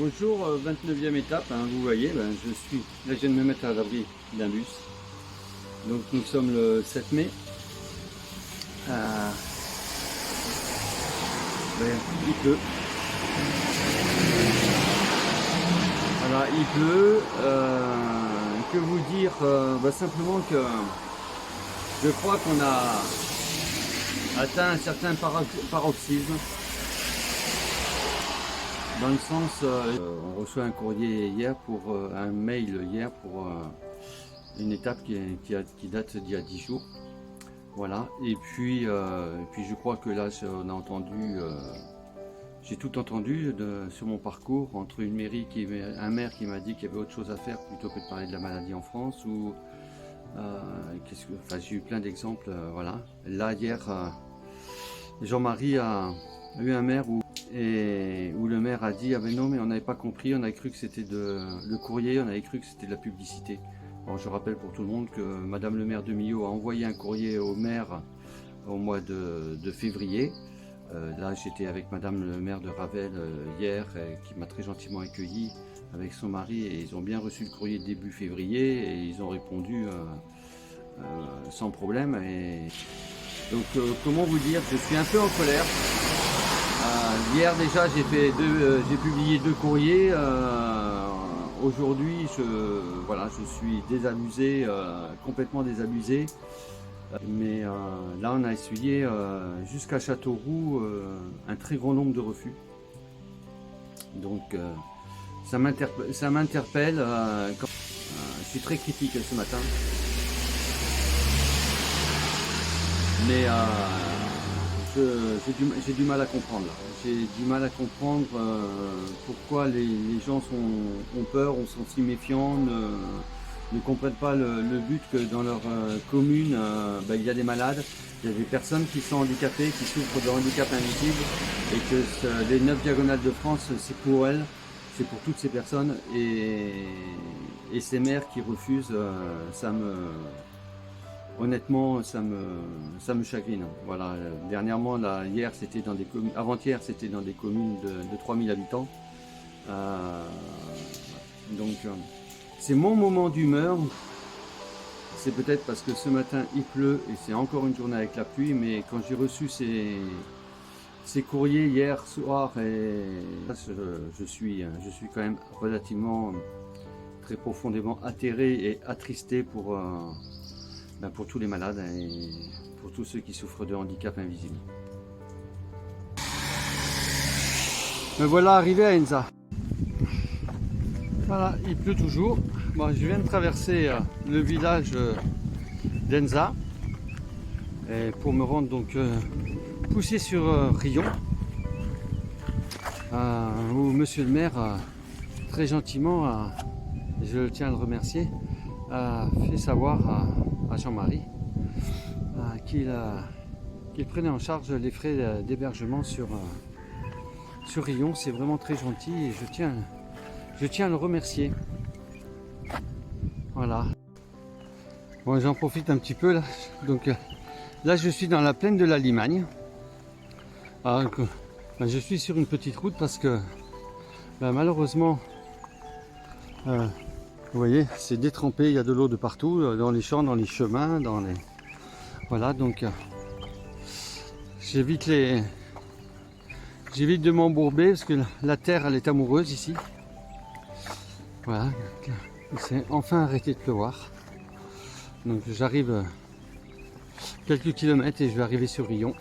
Au jour 29e étape, hein, vous voyez, là je viens de me mettre à l'abri d'un bus. Donc nous sommes le 7 mai. Il pleut. Voilà, il pleut. Que vous dire, simplement que je crois qu'on a atteint un certain paroxysme. Dans le sens, on reçoit un courrier hier un mail hier pour une étape qui date d'il y a 10 jours. Voilà, et puis je crois que là on a entendu, j'ai tout entendu sur mon parcours, entre un maire qui m'a dit qu'il y avait autre chose à faire plutôt que de parler de la maladie en France, ou j'ai eu plein d'exemples, voilà. Là hier, Jean-Marie a eu un maire où le maire a dit: ah ben non, mais on n'avait pas compris, on avait cru que c'était le courrier, on avait cru que c'était de la publicité. Alors, je rappelle pour tout le monde que Madame le maire de Millau a envoyé un courrier au maire au mois de février. Là j'étais avec Madame le maire de Ravel hier, qui m'a très gentiment accueilli avec son mari, et ils ont bien reçu le courrier début février et ils ont répondu sans problème. Et donc comment vous dire, je suis un peu en colère. Hier déjà j'ai publié 2 courriers. Aujourd'hui je suis désabusé, complètement désabusé. Mais là on a essuyé jusqu'à Châteauroux un très grand nombre de refus. Donc ça m'interpelle. Je suis très critique ce matin. Mais j'ai du mal à comprendre. J'ai du mal à comprendre pourquoi les gens ont peur, sont si méfiants, ne comprennent pas le but que dans leur commune, il y a des malades, il y a des personnes qui sont handicapées, qui souffrent de handicap invisible, et que les 9 diagonales de France, c'est pour elles, c'est pour toutes ces personnes, et ces maires qui refusent, honnêtement, ça me chagrine. Voilà. Dernièrement, là, avant-hier, c'était dans des communes de 3000 habitants. C'est mon moment d'humeur. C'est peut-être parce que ce matin il pleut et c'est encore une journée avec la pluie, mais quand j'ai reçu ces courriers hier soir, je suis quand même relativement, très profondément atterré et attristé pour tous les malades et pour tous ceux qui souffrent de handicap invisible. Me voilà arrivé à Enza. Voilà, il pleut toujours. Bon, je viens de traverser le village d'Enza pour me rendre donc poussé sur Rion, où monsieur le maire très gentiment, je tiens à le remercier, a fait savoir à Jean-Marie qu'il prenait en charge les frais d'hébergement sur Rion. C'est vraiment très gentil et je tiens à le remercier. Voilà. Bon, j'en profite un petit peu là. Donc là, je suis dans la plaine de la Limagne. Je suis sur une petite route parce que malheureusement, vous voyez, c'est détrempé. Il y a de l'eau de partout, dans les champs, dans les chemins, voilà. Donc j'évite de m'embourber parce que la terre, elle est amoureuse ici. Voilà, c'est enfin arrêté de pleuvoir. Donc j'arrive quelques kilomètres et je vais arriver sur Rion.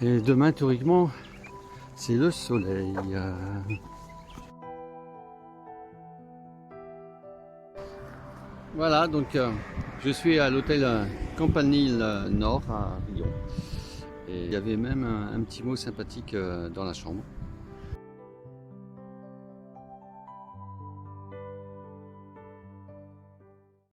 Et demain, théoriquement, c'est le soleil. Voilà, donc je suis à l'hôtel Campanile Nord à Rion. Et il y avait même un petit mot sympathique dans la chambre.